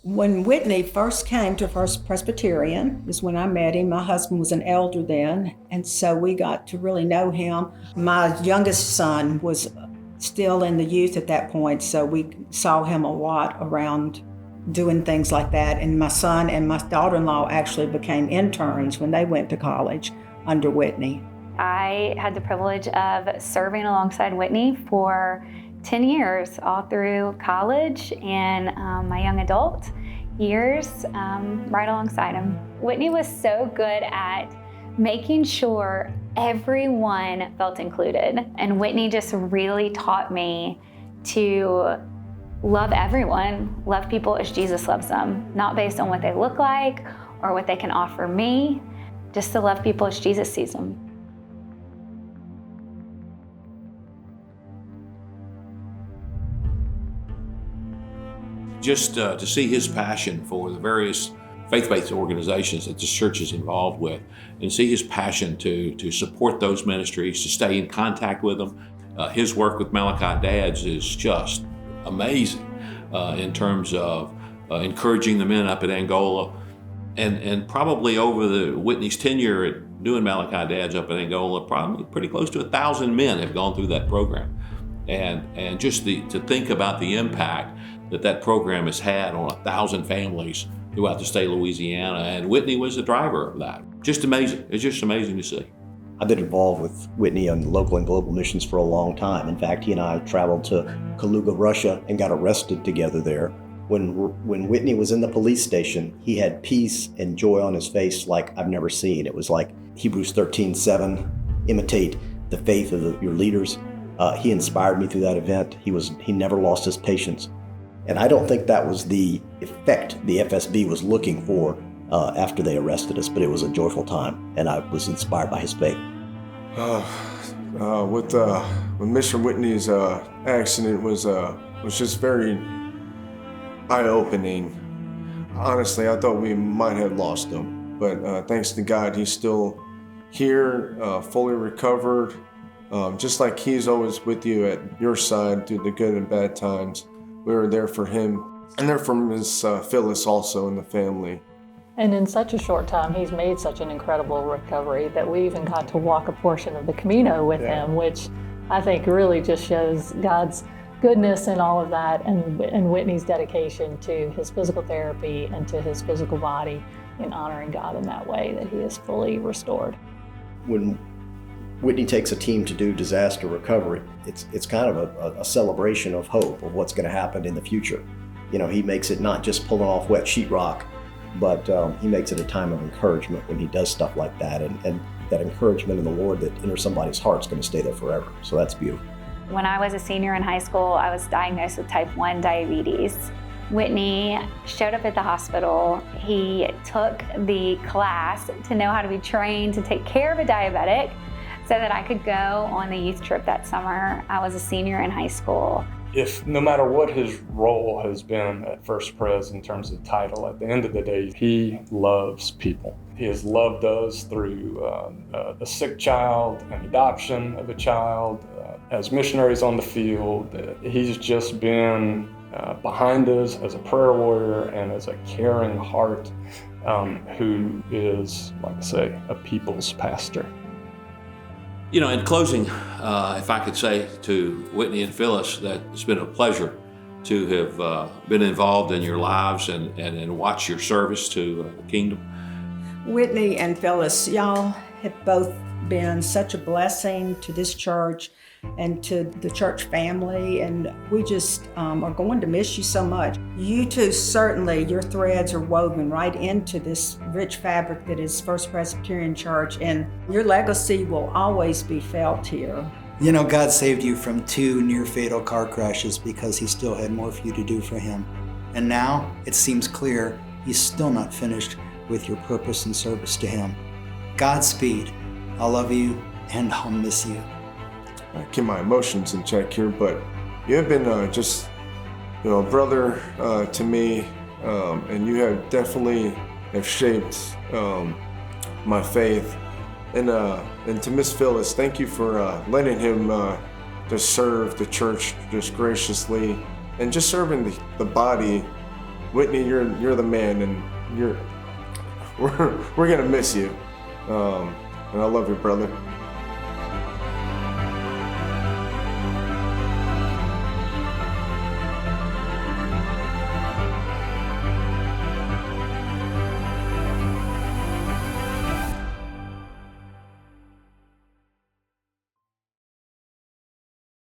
When Whitney first came to First Presbyterian is when I met him. My husband was an elder then, and so we got to really know him. My youngest son was still in the youth at that point, so we saw him a lot around doing things like that. And my son and my daughter-in-law actually became interns when they went to college under Whitney. I had the privilege of serving alongside Whitney for 10 years, all through college and my young adult years, right alongside him. Whitney was so good at making sure everyone felt included. And Whitney just really taught me to love everyone, love people as Jesus loves them, not based on what they look like or what they can offer me, just to love people as Jesus sees them. Just to see his passion for the various faith-based organizations that this church is involved with, and see his passion to support those ministries, to stay in contact with them. His work with Malachi Dads is just amazing in terms of encouraging the men up at Angola. And probably over Whitney's tenure at doing Malachi Dads up at Angola, probably pretty close to 1,000 men have gone through that program. And just to think about the impact that program has had on 1,000 families throughout the state of Louisiana, and Whitney was the driver of that. Just amazing. It's just amazing to see. I've been involved with Whitney on local and global missions for a long time. In fact, he and I traveled to Kaluga, Russia, and got arrested together there. When Whitney was in the police station, he had peace and joy on his face like I've never seen. It was like Hebrews 13:7, imitate the faith of your leaders. He inspired me through that event. He never lost his patience. And I don't think that was the effect the FSB was looking for after they arrested us, but it was a joyful time, and I was inspired by his faith. With Mr. Whitney's accident was just very eye-opening. Honestly, I thought we might have lost him, but thanks to God, he's still here, fully recovered. Just like he's always with you at your side through the good and bad times. We were there for him, and there for Miss Phyllis also in the family. And in such a short time, he's made such an incredible recovery that we even got to walk a portion of the Camino with him, which I think really just shows God's goodness in all of that, and Whitney's dedication to his physical therapy and to his physical body in honoring God in that way, that he is fully restored. When Whitney takes a team to do disaster recovery, it's kind of a celebration of hope of what's going to happen in the future. You know, he makes it not just pulling off wet sheetrock, but he makes it a time of encouragement when he does stuff like that, and that encouragement in the Lord that enters somebody's heart is going to stay there forever. So that's beautiful. When I was a senior in high school, I was diagnosed with type 1 diabetes. Whitney showed up at the hospital. He took the class to know how to be trained to take care of a diabetic, so that I could go on the youth trip that summer. I was a senior in high school. If no matter what his role has been at First Pres in terms of title, at the end of the day, he loves people. He has loved us through a sick child, an adoption of a child, as missionaries on the field. He's just been behind us as a prayer warrior and as a caring heart who is, like I say, a people's pastor. You know, in closing, if I could say to Whitney and Phyllis that it's been a pleasure to have been involved in your lives and watch your service to the kingdom. Whitney and Phyllis, y'all have both been such a blessing to this church and to the church family, and we just are going to miss you so much. You two, certainly, your threads are woven right into this rich fabric that is First Presbyterian Church, and your legacy will always be felt here. You know, God saved you from 2 near-fatal car crashes because he still had more for you to do for him. And now, it seems clear, he's still not finished with your purpose and service to him. Godspeed. I love you, and I'll miss you. I keep my emotions in check here, but you have been just, a brother to me, and you have definitely shaped my faith. And to Miss Phyllis, thank you for letting him just serve the church just graciously, and just serving the body Whitney, you're the man, and we're gonna miss you. And I love you, brother.